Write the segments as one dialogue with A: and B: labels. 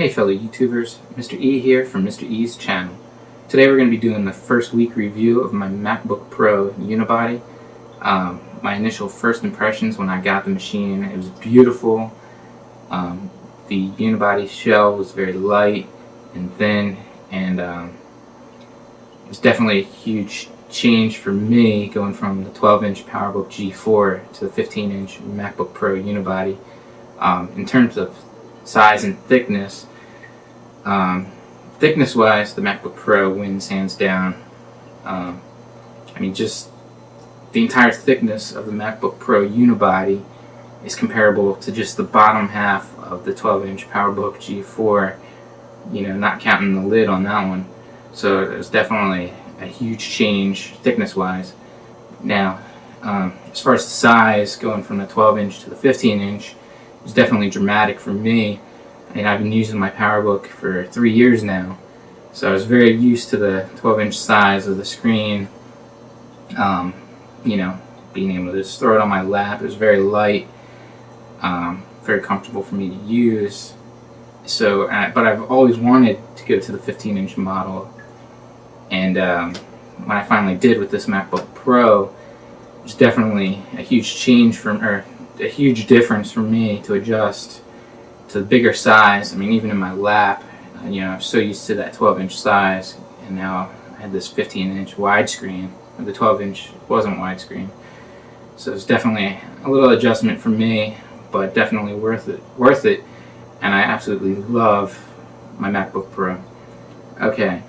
A: Hey fellow YouTubers, Mr. E here from Mr. E's channel. Today we're going to be doing the first week review of my MacBook Pro unibody. My initial first impressions when I got the machine, it was beautiful. The unibody shell was very light and thin, and it was definitely a huge change for me going from the 12-inch PowerBook G4 to the 15-inch MacBook Pro unibody. In terms of size and thickness, wise, the MacBook Pro wins hands down. I mean, just the entire thickness of the MacBook Pro unibody is comparable to just the bottom half of the 12-inch PowerBook G4, you know, not counting the lid on that one. So it was definitely a huge change thickness wise. Now, as far as the size, going from the 12-inch to the 15-inch is definitely dramatic for me. I mean, I've been using my PowerBook for 3 years now, so I was very used to the 12-inch size of the screen. You know, being able to just throw it on my lap. It was very light, very comfortable for me to use. So, but I've always wanted to go to the 15-inch model, and when I finally did with this MacBook Pro, it was definitely a huge change or a huge difference for me to adjust to the bigger size. I mean, even in my lap, you know, I'm so used to that 12-inch size, and now I had this 15-inch widescreen. The 12-inch wasn't widescreen, so it's definitely a little adjustment for me, but definitely worth it. And I absolutely love my MacBook Pro. Okay,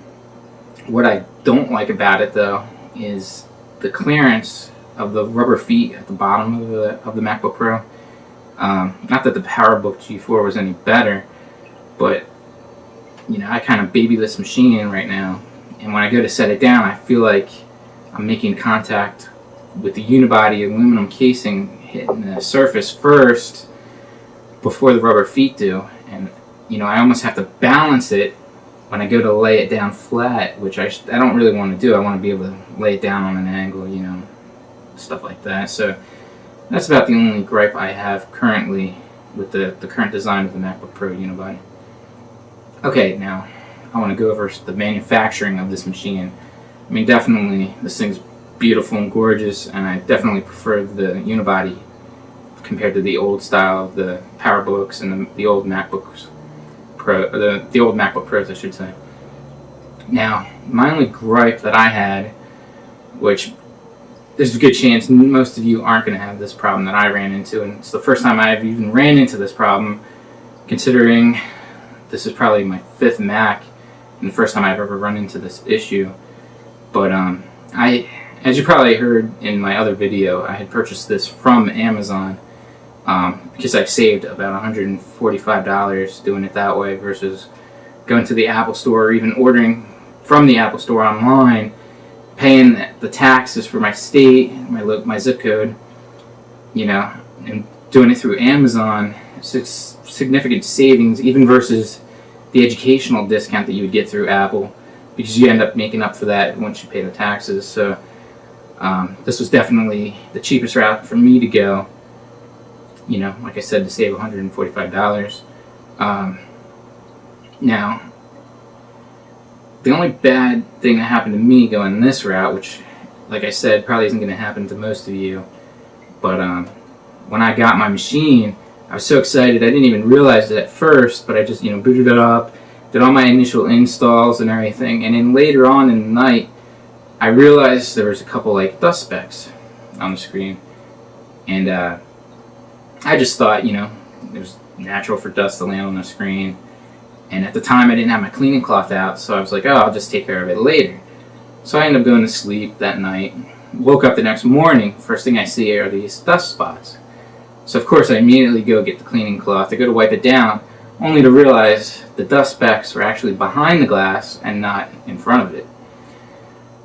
A: what I don't like about it though is the clearance of the rubber feet at the bottom of the MacBook Pro. Not that the PowerBook G4 was any better, but you know, I kind of baby this machine right now, and when I go to set it down, I feel like I'm making contact with the unibody aluminum casing hitting the surface first before the rubber feet do, and you know, I almost have to balance it when I go to lay it down flat, which I don't really want to do. I want to be able to lay it down on an angle, you know, stuff like that. So that's about the only gripe I have currently with the current design of the MacBook Pro unibody. Okay, now I want to go over the manufacturing of this machine. I mean, definitely this thing's beautiful and gorgeous, and I definitely prefer the unibody compared to the old style of the PowerBooks and the old MacBooks Pro, the old MacBook Pros, I should say. Now, my only gripe that I had, which there's a good chance most of you aren't going to have this problem that I ran into, and it's the first time I've even ran into this problem, considering this is probably my 5th Mac and the first time I've ever run into this issue. But as you probably heard in my other video, I had purchased this from Amazon because I've saved about $145 doing it that way versus going to the Apple Store or even ordering from the Apple Store online, paying the taxes for my state, my zip code, you know, and doing it through Amazon. It's significant savings, even versus the educational discount that you would get through Apple, because you end up making up for that once you pay the taxes. So this was definitely the cheapest route for me to go, you know, like I said, to save $145. Now, the only bad thing that happened to me going this route, which, like I said, probably isn't going to happen to most of you, but when I got my machine, I was so excited. I didn't even realize it at first, but I just, you know, booted it up, did all my initial installs and everything, and then later on in the night, I realized there was a couple like dust specks on the screen, and I just thought, you know, it was natural for dust to land on the screen. And at the time, I didn't have my cleaning cloth out, so I was like, oh, I'll just take care of it later. So I ended up going to sleep that night. Woke up the next morning, first thing I see are these dust spots. So of course I immediately go get the cleaning cloth to go to wipe it down, only to realize the dust specks were actually behind the glass and not in front of it.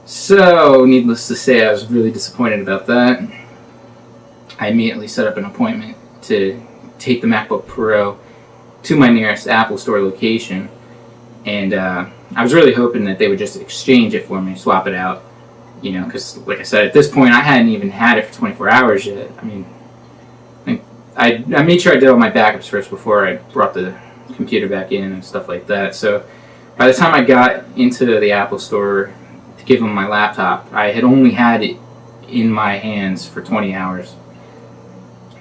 A: So needless to say, I was really disappointed about that. I immediately set up an appointment to take the MacBook Pro to my nearest Apple Store location, and I was really hoping that they would just exchange it for me, swap it out, you know, because like I said, at this point I hadn't even had it for 24 hours yet. I mean, I made sure I did all my backups first before I brought the computer back in and stuff like that. So by the time I got into the Apple store to give them my laptop, I had only had it in my hands for 20 hours.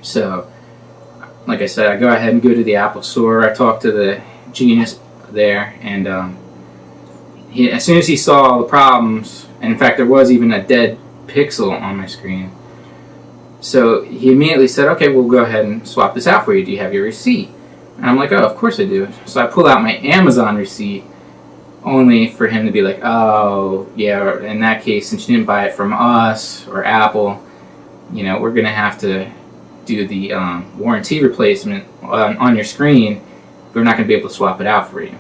A: So, like I said, I go ahead and go to the Apple store. I talk to the genius there, and as soon as he saw all the problems, and in fact there was even a dead pixel on my screen, so he immediately said, okay, we'll go ahead and swap this out for you. Do you have your receipt? And I'm like, oh, of course I do. So I pull out my Amazon receipt, only for him to be like, oh, yeah, in that case, since you didn't buy it from us or Apple, you know, we're going to have to do the warranty replacement on your screen. We're not going to be able to swap it out for you.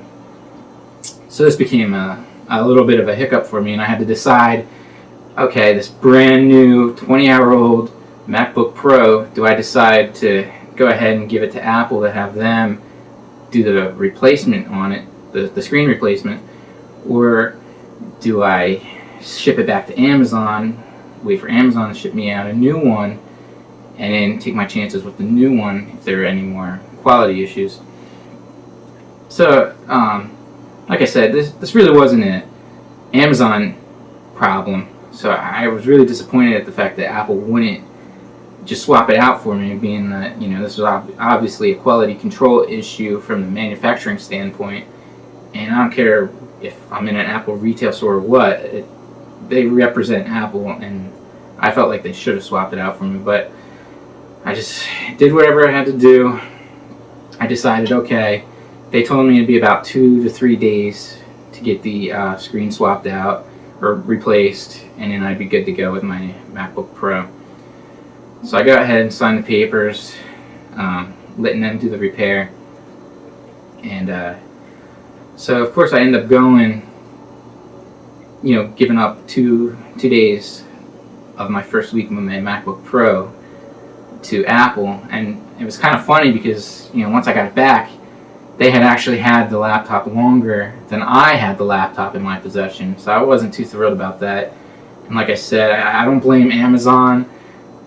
A: So this became a little bit of a hiccup for me, and I had to decide, okay, this brand new 20-hour-old MacBook Pro, do I decide to go ahead and give it to Apple to have them do the replacement on it, the screen replacement, or do I ship it back to Amazon, wait for Amazon to ship me out a new one, and then take my chances with the new one if there are any more quality issues. So, like I said, this really wasn't an Amazon problem, so I was really disappointed at the fact that Apple wouldn't just swap it out for me, being that, you know, this was obviously a quality control issue from the manufacturing standpoint, and I don't care if I'm in an Apple retail store or what, they represent Apple, and I felt like they should have swapped it out for me, but I just did whatever I had to do. I decided, okay, they told me it'd be about 2 to 3 days to get the screen swapped out or replaced, and then I'd be good to go with my MacBook Pro. So I go ahead and signed the papers, letting them do the repair, and so of course I end up going, you know, giving up two days of my first week with my MacBook Pro to Apple, and it was kind of funny because, you know, once I got it back, they had actually had the laptop longer than I had the laptop in my possession, so I wasn't too thrilled about that. And like I said, I don't blame Amazon.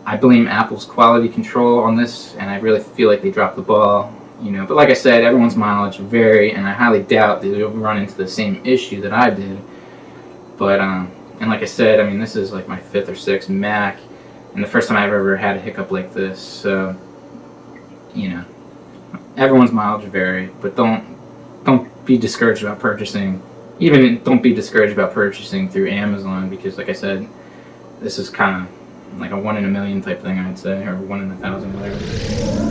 A: I blame Apple's quality control on this, and I really feel like they dropped the ball, you know. But like I said, everyone's mileage vary, and I highly doubt that they'll run into the same issue that I did. But and like I said, I mean, this is like my 5th or 6th Mac, and the first time I've ever had a hiccup like this. So, you know, everyone's mileage vary, but don't be discouraged about purchasing. Even don't be discouraged about purchasing through Amazon, because like I said, this is kind of like a 1 in a million type thing, I'd say, or 1 in 1,000, whatever.